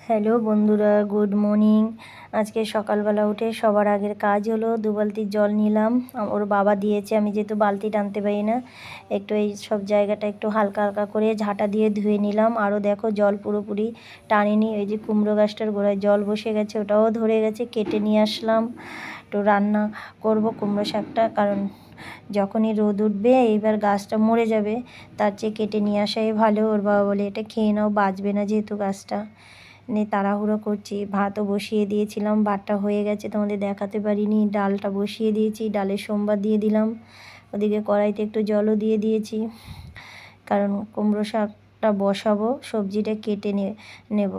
Hello বন্ধুরা, good morning. আজকে সকালবেলা উঠে সবার আগের কাজ হলো 2 বালতি জল নিলাম। ওর বাবা দিয়েছে, আমি যেহেতু বালতি টানতে পারি না, একটু এই সব জায়গাটা একটু হালকা হালকা করে ঝাঁটা দিয়ে ধুয়ে নিলাম। আরও দেখো জল পুরোপুরি টানিনি। ওই যে কুমড়ো গাছটার গোড়ায় জল বসে গেছে, ওটাও ধরে গেছে, কেটে নিয়ে আসলাম। একটু রান্না করব কুমড়ো শাকটা, কারণ যখনই রোদ উঠবে এইবার গাছটা মরে যাবে, তার চেয়ে কেটে নিয়ে আসাই ভালো। ওর বাবা বলে এটা খেয়ে নাও, বাঁচবে না যেহেতু গাছটা। নিয়ে তাড়াহুড়ো করছি। ভাতও বসিয়ে দিয়েছিলাম, ভাতটা হয়ে গেছে, তোমাদের দেখাতে পারিনি। ডালটা বসিয়ে দিয়েছি, ডালে সোমবার দিয়ে দিলাম। ওদিকে কড়াইতে একটু জলও দিয়ে দিয়েছি, কারণ কুমড়ো শাকটা বসাবো। সবজিটা কেটে নেব।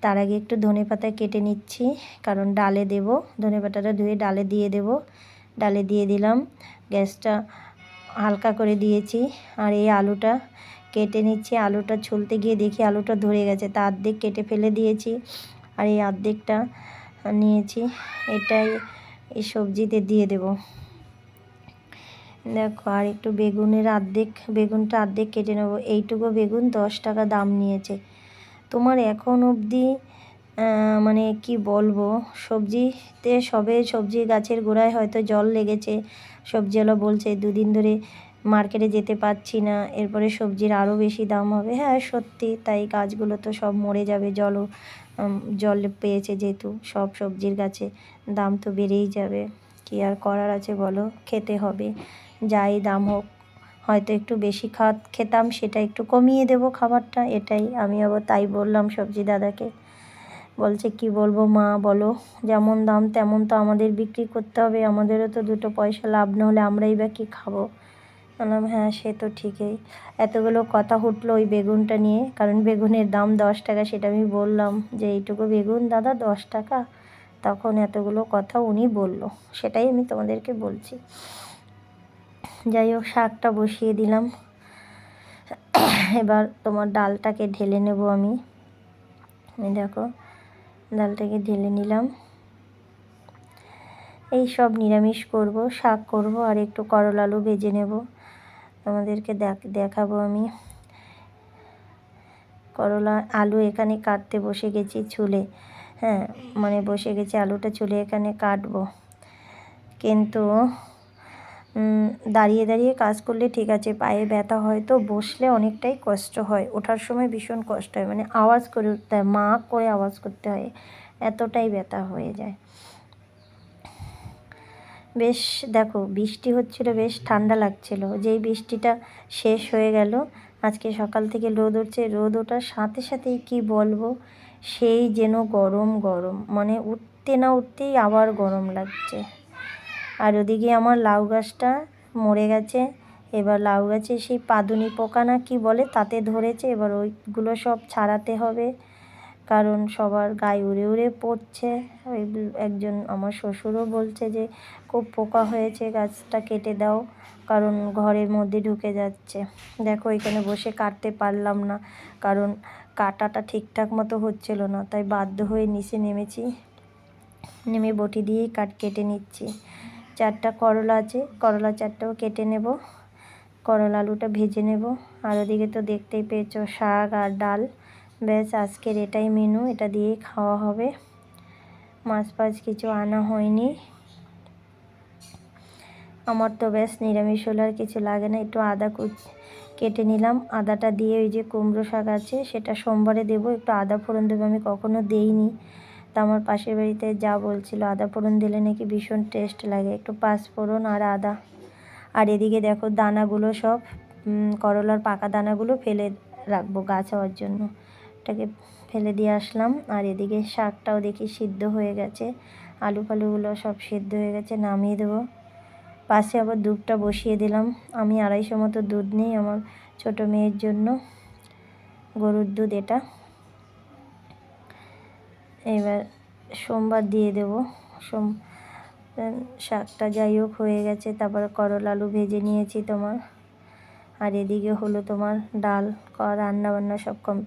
তার আগে একটু ধনেপাতা কেটে নিচ্ছি, কারণ ডালে দেব। ধনেপাতাটা ধুয়ে ডালে দিয়ে দেব। ডালে দিয়ে দিলাম, গ্যাসটা হালকা করে দিয়েছি। আর এই আলুটা কেটে নিচ্ছি। আলুটা ছুলতে গিয়ে দেখি আলুটা ধরে গেছে, তা অর্ধেক কেটে ফেলে দিয়েছি। আর এই অর্ধেকটা নিয়েছি, এটাই এই সবজিতে দিয়ে দেব। দেখো, আর একটু বেগুনটা অর্ধেক কেটে নেব। এইটুকু বেগুন 10 টাকা দাম নিয়েছে। তোমার এখন অবধি মানে কি বলবো, সবজি গাছের গোড়ায় হয়তো জল লেগেছে। সবজিওয়ালা বলছে 2 দিন ধরে মার্কেটে যেতে পারছি না, এরপরে সবজির আরও বেশি দাম হবে। হ্যাঁ সত্যি তাই, গাছগুলো তো সব মরে যাবে। জল পেয়েছে যেহেতু, সব সবজির গাছে দাম তো বেড়েই যাবে। কি আর করার আছে বলো, খেতে হবে। যাই দাম হোক, হয়তো একটু বেশি খেতাম, সেটা একটু কমিয়ে দেবো খাবারটা, এটাই। আমি আবার তাই বললাম সবজি দাদাকে। বলছে কি বলবো মা বলো, যেমন দাম তেমন তো আমাদের বিক্রি করতে হবে, আমাদেরও তো 2 পয়সা লাভ না হলে আমরাই বা কী খাবো। বললাম হ্যাঁ সে তো ঠিকই। এতগুলো কথা উঠলো ওই বেগুনটা নিয়ে, কারণ বেগুনের দাম 10 টাকা, সেটা আমি বললাম যে এইটুকু বেগুন দাদা 10 টাকা। তখন এতগুলো কথা উনি বলল, সেটাই আমি তোমাদেরকে বলছি। যাই হোক, শাকটা বসিয়ে দিলাম। এবার তোমার ডালটাকে ঢেলে নেব আমি। দেখো, ডালটাকে ঢেলে নিলাম। এই সব নিরামিষ করব, শাক করব, আর একটু করলা আলু ভেজে নেব, তোমাদেরকে দেখাবো আমি। করলা আলু এখানে কাটতে বসে গেছি ছুলে। হ্যাঁ মানে বসে গেছি, আলুটা ছুলে এখানে কাটবো। কিন্তু দাঁড়িয়ে দাঁড়িয়ে কাজ করলে ঠিক আছে, পায়ে ব্যথা হয় তো, বসলে অনেকটাই কষ্ট হয়। ওঠার সময় ভীষণ কষ্ট হয়, মানে আওয়াজ করে উঠতে হয়, মা করে আওয়াজ করতে হয়, এতটাই ব্যথা হয়ে যায়। বেশ দেখো, বৃষ্টি হচ্ছিল, বেশ ঠান্ডা লাগছিল। যেই বৃষ্টিটা শেষ হয়ে গেল, আজকে সকাল থেকে রোদ উঠছে। রোদ ওঠার সাথে সাথেই কি বলবো, সেই যেন গরম গরম, মানে উঠতে না উঠতেই আবার গরম লাগছে। আর ওদিকে আমার লাউ গাছটা মরে গেছে। এবার লাউ গাছে সেই পাদুনি পোকা না কি বলে, তাতে ধরেছে। এবার ওইগুলো সব ছাড়াতে হবে, কারণ সবার গায়ে উড়ে উড়ে পড়ছে। ওই একজন আমার শ্বশুরও বলছে যে খুব পোকা হয়েছে, গাছটা কেটে দাও, কারণ ঘরের মধ্যে ঢুকে যাচ্ছে। দেখো, এখানে বসে কাটতে পারলাম না, কারণ কাটাটা ঠিকঠাক মতো হচ্ছিল না, তাই বাধ্য হয়ে নিচে নেমেছি। নেমে বটি দিয়েই কেটে নিচ্ছি। 4টা করলা আছে, করলা 4টাও কেটে নেব। করলা আলুটা ভেজে নেব। আর ওদিকে তো দেখতেই পেয়েছো, শাক আর ডাল। ব্যাস, আজকের এটাই মেনু, এটা দিয়েই খাওয়া হবে। মাছ ফাছ কিছু আনা হয়নি। আমার তো ব্যাস নিরামিষ হলে আর কিছু লাগে না। একটু আদা কেটে নিলাম, আদাটা দিয়ে ওই যে কুমড়ো শাক আছে সেটা সোমবারে দেবো। একটু আদা ফোড়ন দেবো, আমি কখনো দেইনি। তা আমার পাশের বাড়িতে যা বলছিল, আদা ফোড়ন দিলে নাকি ভীষণ টেস্ট লাগে, একটু পাঁচফোড়ন আর আদা। আর এদিকে দেখো, দানাগুলো সব করলার পাকা দানাগুলো ফেলে রাখবো গাছ হওয়ার জন্য, এটাকে ফেলে দিয়ে আসলাম। আর এদিকে শাকটাও দেখি সিদ্ধ হয়ে গেছে, আলু ফালুগুলো সব সিদ্ধ হয়ে গেছে, নামিয়ে দেবো। পাশে আবার দুধটা বসিয়ে দিলাম। আমি 250 মতো দুধ নিই আমার ছোটো মেয়ের জন্য, গরুর দুধ এটা। এবার সোমবার দিয়ে দেবো। শাকটা যাই হোক হয়ে গেছে। তারপরে করলা আলু ভেজে নিয়েছি তোমার। আর এদিকে হলো তোমার ডাল, রান্না বান্না সব কমপ্লিট।